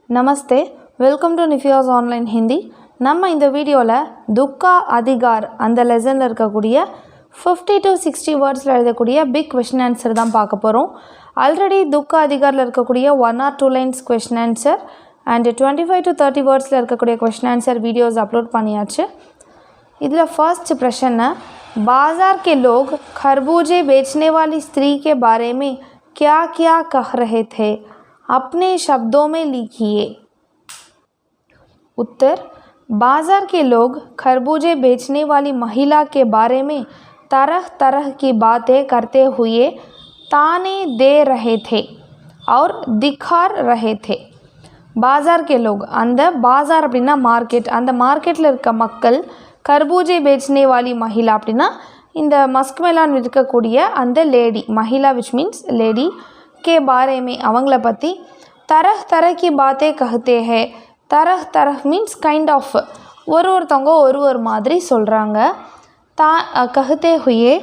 Namaste, welcome to நிஃபியாஸ் online Hindi. நம்ம இந்த வீடியோவில் துக்கா அதிகார் அந்த லெசனில் இருக்கக்கூடிய 50 to 60 வேர்ட்ஸில் எழுதக்கூடிய பிக் கொஷின் ஆன்சர் தான் பார்க்க போகிறோம். ஆல்ரெடி துக்கா அதிகாரில் இருக்கக்கூடிய 1 or 2 lines question answer and 25 to 30 வேர்ட்ஸில் இருக்கக்கூடிய கொஷின் ஆன்சர் வீடியோஸ் அப்லோட் பண்ணியாச்சு. இதில் फर्स्ट प्रश्न है, बाज़ार के लोग खरबूजे बेचने वाली स्त्री के बारे में क्या क्या कह रहे थे, अपने शब्दों में लिखिए. उत्तर, बाज़ार के लोग खरबूजे बेचने वाली महिला के बारे में तरह तरह की बातें करते हुए ताने दे रहे थे और दिखा रहे थे. बाज़ार के लोग அந்த பாசார் அப்படின்னா மார்க்கெட், அந்த மார்க்கெட்டில் இருக்க மக்கள் கர்பூஜே பேச்னே வாலி மஹிலா அப்படின்னா இந்த மஸ்க் மெலான் விற்கக்கூடிய அந்த லேடி, மஹிலா விச் மீன்ஸ் லேடி, கே பாரேமே அவங்கள பற்றி தரஹ் தரஹ் பாத்தே கஹ்தே ஹே, தரஹ் தரஹ் மீன்ஸ் கைண்ட் ஆஃப் ஒருத்தவங்க ஒரு மாதிரி சொல்கிறாங்க. கஹ்தே ஹுயே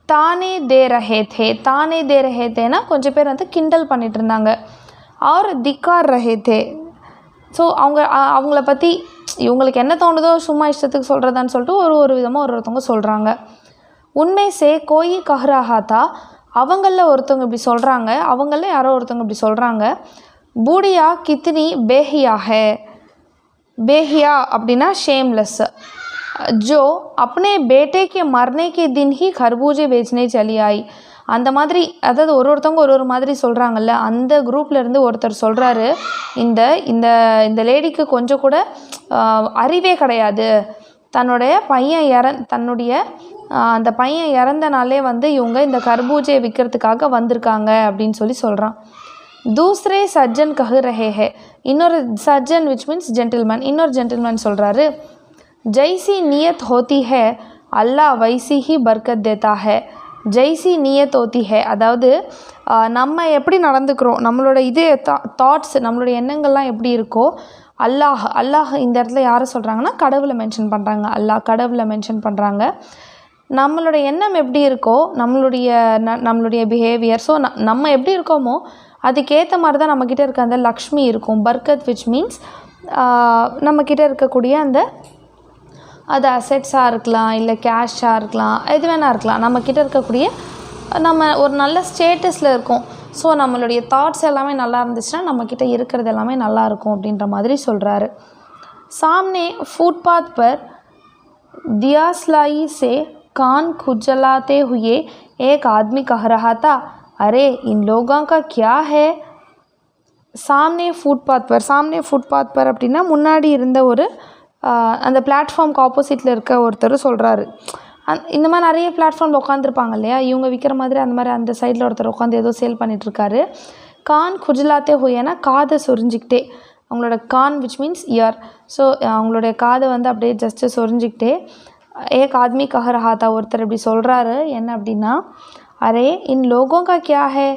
தானே தே ரஹே தே, தானே தே ரஹே தேனா கொஞ்சம் பேர் வந்து கிண்டல் பண்ணிகிட்டு இருந்தாங்க. ஆர் திக்கார் ரஹே தே, ஸோ அவங்கள பற்றி இவங்களுக்கு என்ன தோணுதோ சும்மா இஷ்டத்துக்கு சொல்கிறதான்னு சொல்லிட்டு ஒரு விதமாக ஒருத்தவங்க சொல்கிறாங்க. உண்மை சே கோயி கஹ்ராஹாத்தா, அவங்களில் ஒருத்தவங்க இப்படி சொல்கிறாங்க, அவங்களில் யாரோ ஒருத்தவங்க இப்படி சொல்கிறாங்க. பூடியா கித்னி பேஹியா ஹே, பேஹியா அப்படின்னா ஷேம்லெஸ், ஜோ அப்னே பேட்டே கே மர்னே கே தின் ஹி கர்பூஜே பேச்னே சலி ஆயி, அந்த மாதிரி அதாவது ஒருத்தவங்க ஒரு மாதிரி சொல்கிறாங்கல்ல, அந்த குரூப்லேருந்து ஒருத்தர் சொல்கிறாரு, இந்த இந்த இந்த லேடிக்கு கொஞ்சம் கூட அறிவே கிடையாது, தன்னுடைய அந்த பையன் இறந்தனாலே வந்து இவங்க இந்த கர்பூஜை விற்கிறதுக்காக வந்திருக்காங்க அப்படின்னு சொல்கிறான். தூசரே சஜ்ஜன் கஹ் ரஹே ஹே, இன்னொரு சஜ்ஜன் விச் மீன்ஸ் ஜென்டில்மேன், இன்னொரு ஜென்டில்மேன் சொல்கிறாரு, ஜெய்சி நியத் ஹோத்தி ஹே அல்லாஹ் வைசி ஹி பர்கத் தேத்தா ஹே, ஜெய்சி நியத் ஹோத்தி ஹே, அதாவது நம்ம எப்படி நடந்துக்கிறோம், நம்மளோட இது தாட்ஸ், நம்மளுடைய எண்ணங்கள்லாம் எப்படி இருக்கோ, அல்லாஹ் இந்த இடத்துல யாரை சொல்கிறாங்கன்னா கடவுளை மென்ஷன் பண்ணுறாங்க, அல்லாஹ் கடவுளை மென்ஷன் பண்ணுறாங்க. நம்மளோட எண்ணம் எப்படி இருக்கோ, நம்மளுடைய பிஹேவியர், ஸோ நம்ம எப்படி இருக்கோமோ அதுக்கேற்ற மாதிரி தான் நம்மக்கிட்ட இருக்க அந்த லக்ஷ்மி இருக்கும். பர்கத் விச் மீன்ஸ் நம்மக்கிட்ட இருக்கக்கூடிய அந்த அது அசெட்ஸாக இருக்கலாம், இல்லை கேஷாக இருக்கலாம், எது வேணா இருக்கலாம், நம்மக்கிட்ட இருக்கக்கூடிய நம்ம ஒரு நல்ல ஸ்டேட்டஸில் இருக்கோம். ஸோ நம்மளுடைய தாட்ஸ் எல்லாமே நல்லா இருந்துச்சுன்னா நம்மக்கிட்ட இருக்கிறது எல்லாமே நல்லா இருக்கும் அப்படின்ற மாதிரி சொல்கிறாரு. सामने फुटपाथ पर दियासलाई से कान खुजलाते हुए एक आदमी कह रहा था, अरे इन लोगों का क्या है. सामने फुटपाथ पर அப்படின்னா முன்னாடி இருந்த ஒரு அந்த பிளாட்ஃபார்முக்கு ஆப்போசிட்டில் இருக்க ஒருத்தர் சொல்கிறாரு. இந்த மாதிரி நிறைய பிளாட்ஃபார்மில் உட்காந்துருப்பாங்க இல்லையா, இவங்க விற்கிற மாதிரி அந்த மாதிரி அந்த சைடில் ஒருத்தர் உட்காந்து ஏதோ சேல் பண்ணிகிட்ருக்காரு. கான் குஜலாத்தே ஹுயேனா காதை சொரிஞ்சிக்கிட்டே, அவங்களோட கான் விச் மீன்ஸ் இயர், ஸோ அவங்களுடைய காதை வந்து அப்படியே ஜஸ்ட்டு சொரிஞ்சிக்கிட்டே ஏக் ஆத்மி கஹ ரஹாத்தா, ஒருத்தர் இப்படி சொல்கிறாரு. என்ன அப்படின்னா, அரே இன் லோகோं का क्या है,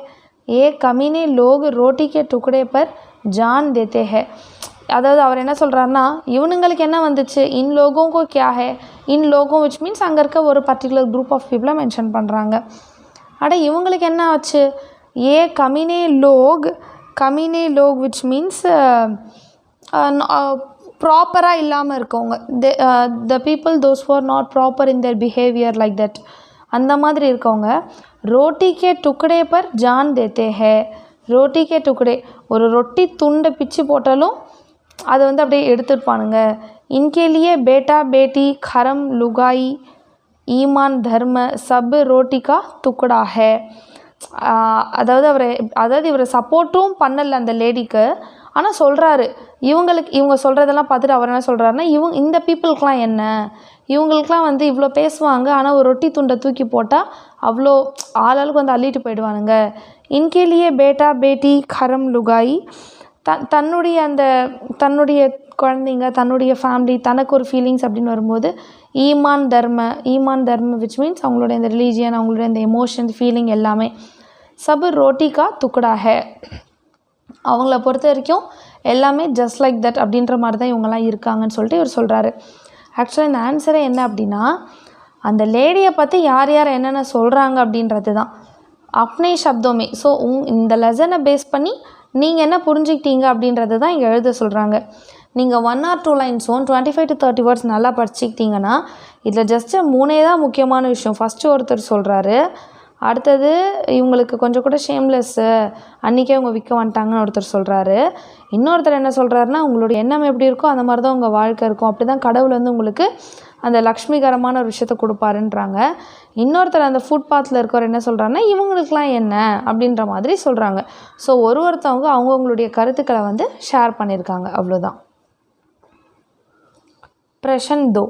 ஏ கமீனே லோக் ரோட்டி கே டுக்கடே பர் ஜான் தேத்தே ஹே, அதாவது அவர் என்ன சொல்கிறாருன்னா, இவனுங்களுக்கு என்ன வந்துச்சு, இன் லோகோं को क्या है, இன் லோகோ விச் மீன்ஸ் அங்கே இருக்க ஒரு பர்டிகுலர் குரூப் ஆஃப் பீப்புளை மென்ஷன் பண்ணுறாங்க. இவங்களுக்கு என்ன ஆச்சு, ஏ கமீனே லோக் விச் மீன்ஸ் ப்ராப்பராக இல்லாமல் இருக்கவங்க, the people those for not proper in there behaviour like that, அந்த மாதிரி இருக்கவங்க. ரோட்டி கே டுக்கடே பர் ஜான் தேத்தே ஹே, ரோட்டி கே டுக்கடே, ஒரு ரொட்டி துண்டை பிச்சு போட்டாலும் அதை வந்து அப்படியே எடுத்துருப்பானுங்க. இன்கே லியே பேட்டா பேட்டி கரம் லுகாய் ஈமான் தர்ம சப் ரோட்டி கா துக்கடா ஹே, அதாவது இவரை சப்போர்ட்டும் பண்ணலை அந்த லேடிக்கு, ஆனால் சொல்கிறாரு இவங்க சொல்கிறதெல்லாம் பார்த்துட்டு அவர் என்ன சொல்கிறாருன்னா, இந்த பீப்புளுக்கெலாம் என்ன, இவங்களுக்கெலாம் வந்து இவ்வளோ பேசுவாங்க, ஆனால் ஒரு ரொட்டி துண்டை தூக்கி போட்டால் அவ்வளோ ஆளாளுக்கு வந்து அள்ளிட்டு போயிடுவானுங்க. இன்கேலியே பேட்டா பேட்டி கரம் லுகாய், தன்னுடைய குழந்தைங்க, தன்னுடைய ஃபேமிலி, தனக்கு ஒரு ஃபீலிங்ஸ் அப்படின்னு வரும்போது ஈமான் தர்ம விச் மீன்ஸ் அவங்களுடைய இந்த ரிலீஜியன், அவங்களுடைய இந்த எமோஷன்ஸ், ஃபீலிங் எல்லாமே. சப் ரோட்டி கா துக்கடா ஹே, அவங்கள பொறுத்த வரைக்கும் எல்லாமே ஜஸ்ட் லைக் தட் அப்படின்ற மாதிரி தான் இவங்கெல்லாம் இருக்காங்கன்னு சொல்லிட்டு இவர் சொல்கிறாரு. ஆக்சுவலாக இந்த ஆன்சரே என்ன அப்படின்னா, அந்த லேடியை பற்றி யார் என்னென்ன சொல்கிறாங்க அப்படின்றது தான். அப்னே சப்தோமே, ஸோ இந்த லெசனை பேஸ் பண்ணி நீங்கள் என்ன புரிஞ்சுக்கிட்டீங்க அப்படின்றத தான் இங்கே எழுத சொல்கிறாங்க. நீங்கள் 1 or 2 லைன்ஸும் 25 to 30 வேர்ட்ஸ் நல்லா படிச்சிக்கிட்டிங்கன்னா இதில் ஜஸ்ட்டு 3 தான் முக்கியமான விஷயம். ஃபஸ்ட்டு ஒருத்தர் சொல்கிறாரு, அடுத்தது இவங்களுக்கு கொஞ்சம் கூட ஷேம்லெஸ்ஸு, அன்றைக்கே அவங்க விற்க வந்துட்டாங்கன்னு ஒருத்தர் சொல்கிறாரு. இன்னொருத்தர் என்ன சொல்கிறாருன்னா, உங்களுடைய எண்ணம் எப்படி இருக்கோ அந்த மாதிரி தான் உங்கள் வாழ்க்கை இருக்கும், அப்படி தான் கடவுள் வந்து உங்களுக்கு அந்த லக்ஷ்மிகரமான ஒரு விஷயத்தை கொடுப்பாருன்றாங்க. இன்னொருத்தர் அந்த ஃபுட்பாத்தில் இருக்கவர் என்ன சொல்கிறாருன்னா, இவங்களுக்கெலாம் என்ன அப்படின்ற மாதிரி சொல்கிறாங்க. ஸோ ஒருத்தவங்க அவங்கவுங்களுடைய கருத்துக்களை வந்து ஷேர் பண்ணியிருக்காங்க, அவ்வளோதான். प्रश्न 2,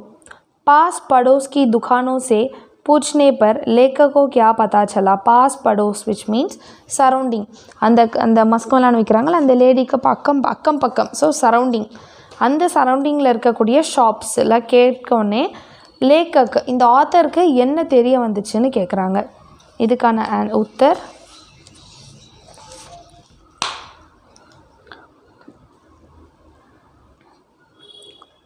पास पड़ोस की दुकानों से पूछने पर लेखक को क्या पता चला? पास पड़ोस विच मीन्स सराउंडिंग. அந்த மஸ்கமெலான் விற்கிறாங்கள அந்த லேடிக்கு அக்கம் பக்கம், ஸோ சரௌண்டிங், அந்த சரௌண்டிங்கில் இருக்கக்கூடிய ஷாப்ஸில் கேட்கவுடனே லேக்கக் இந்த ஆத்தருக்கு என்ன தெரிய வந்துச்சுன்னு கேட்குறாங்க. இதுக்கான உத்தர்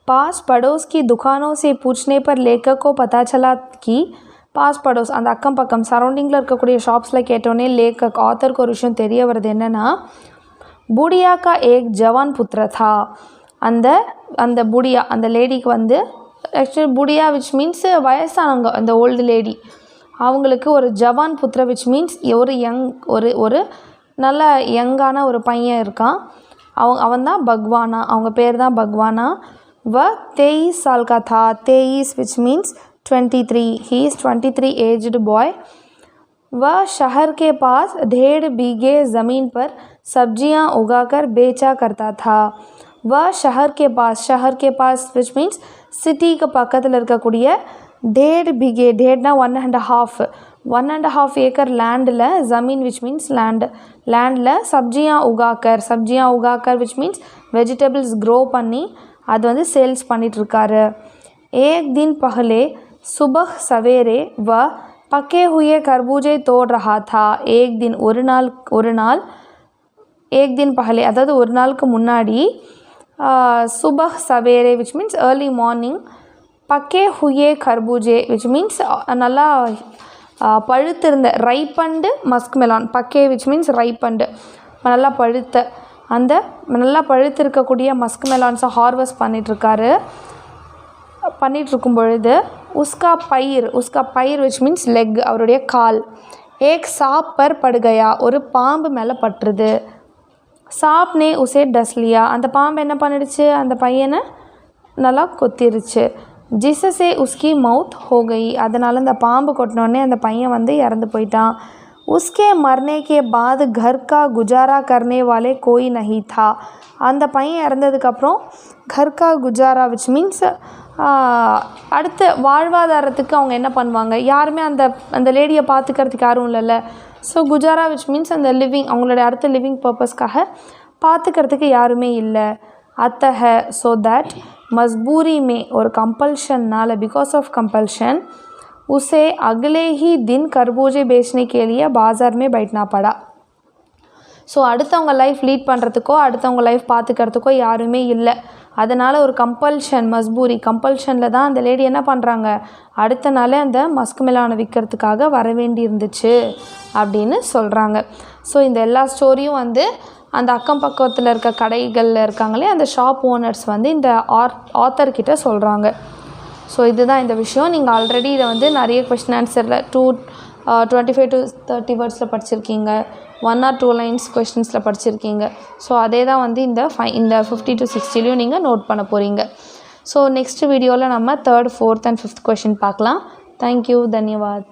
पास पड़ोस की दुकानों से पूछने पर लेखक को पता चला कि பாஸ் படோஸ் அந்த அக்கம் பக்கம் சரௌண்டிங்கில் இருக்கக்கூடிய ஷாப்ஸில் கேட்டோன்னே லேக்கக் ஆத்தருக்கு ஒரு விஷயம் தெரிய வருது. என்னென்னா, புடியா கா ஏக் ஜவான் புத்திர தா. அந்த புடியா அந்த லேடிக்கு வந்து ஆக்சுவலி புடியா விச் மீன்ஸ் வயசானவங்க, அந்த ஓல்டு லேடி, அவங்களுக்கு ஒரு ஜவான் புத்திர விச் மீன்ஸ் ஒரு யங் ஒரு நல்ல யங்கான ஒரு பையன் இருக்கான். அவன் தான் பக்வானா, அவங்க பேர் தான் பக்வானா. वह 23 साल का था. 23 which means 23. He is 23 aged boy. वह शहर के पास 1.5 बीघे ज़मीन पर सब्जियां उगाकर बेचा करता था. वह शहर के पास विच मीन्स सिटी के பக்கத்தில் இருக்கக்கூடிய 1.5 बीघे, 1.5னா 1.5 ஏக்கர் லேண்டில், ज़मीन विच मीन्स லேண்டில் सब्जियां उगाकर विच मीन्स வெஜிடபிள்ஸ் க்ரோ பண்ணி அது வந்து சேல்ஸ் பண்ணிகிட்ருக்காரு. एक दिन पहले सुबह सवेरे वह पके हुए खरबूजे तोड़ रहा था. एक दिन एक दिन पहले அதாவது ஒரு நாளுக்கு முன்னாடி சுபஹ் சவேரே விச் மீன்ஸ் ஏர்லி மார்னிங், பக்கே ஹுயே கர்பூஜே விச் மீன்ஸ் நல்லா பழுத்திருந்த ரைப்பண்டு மஸ்க்மெலான். பக்கே விச் மீன்ஸ் ரைப்பண்டு, நல்லா பழுத்த அந்த நல்லா பழுத்திருக்கக்கூடிய மஸ்க்மெலான்ஸை ஹார்வெஸ்ட் பண்ணிகிட்ருக்கும் பொழுது உஸ்கா பயிர் விச் மீன்ஸ் லெக், அவருடைய கால், ஏக் சாப் பர் படுகையா, ஒரு பாம்பு மேலே பட்டுருது. சாப் நே உசே டஸ்லியா, அந்த பாம்பு என்ன பண்ணிடுச்சு, அந்த பையனை நல்லா கொத்திருச்சு. ஜிசஸே உஸ்கி மவுத் ஹோகை, அதனால் அந்த பாம்பு கொட்டினோடனே அந்த பையன் வந்து இறந்து போயிட்டான். उसके मरने के बाद घर का गुजारा करने वाले कोई नहीं था. அந்த பையன் இறந்ததுக்கப்புறம் घर का गुजारा விச் மீன்ஸ் அடுத்த வாழ்வாதாரத்துக்கு அவங்க என்ன பண்ணுவாங்க, யாருமே அந்த லேடியை பார்த்துக்கிறதுக்கு யாரும் இல்லைல்ல. ஸோ குஜாரா விச் மீன்ஸ் அந்த லிவிங், அவங்களோட அடுத்த லிவிங் பர்பஸ்க்காக பார்த்துக்கிறதுக்கு யாருமே இல்லை. அத்தக ஸோ தட் மஜ்பூரி மே ஒரு கம்பல்ஷன்னால், பிகாஸ் ஆஃப் கம்பல்ஷன் उसे अगले ही दिन खरबूजे बेचने के लिए बाज़ार में बैठना पड़ा. ஸோ அடுத்தவங்க லைஃப் லீட் பண்ணுறதுக்கோ அடுத்தவங்க லைஃப் பார்த்துக்கிறதுக்கோ யாருமே இல்லை. அதனால் ஒரு மஸ்பூரி கம்பல்ஷனில் தான் அந்த லேடி என்ன பண்ணுறாங்க, அடுத்த நாளே அந்த மஸ்க்மெலானை விற்கிறதுக்காக வர வேண்டி இருந்துச்சு அப்படின்னு சொல்கிறாங்க. ஸோ இந்த எல்லா ஸ்டோரியும் வந்து அந்த அக்கம் பக்கத்தில் இருக்க கடைகளில் இருக்காங்களே அந்த ஷாப் ஓனர்ஸ் வந்து இந்த ஆத்தர்கிட்ட சொல்கிறாங்க. ஸோ இதுதான் இந்த விஷயம். நீங்கள் ஆல்ரெடி இதை வந்து நிறைய கொஸ்டின் ஆன்சரில் 25 to 30 வேர்ட்ஸில் படிச்சிருக்கீங்க, 1 or 2 லைன்ஸ் கொஸ்டின்ஸில் படிச்சிருக்கீங்க. ஸோ அதே தான் வந்து இந்த 50 to 60லையும் நீங்கள் நோட் பண்ண போகிறீங்க. ஸோ நெக்ஸ்ட் வீடியோவில் நம்ம 3rd, 4th and 5th question பார்க்கலாம். தேங்க்யூ, தன்யவாத்.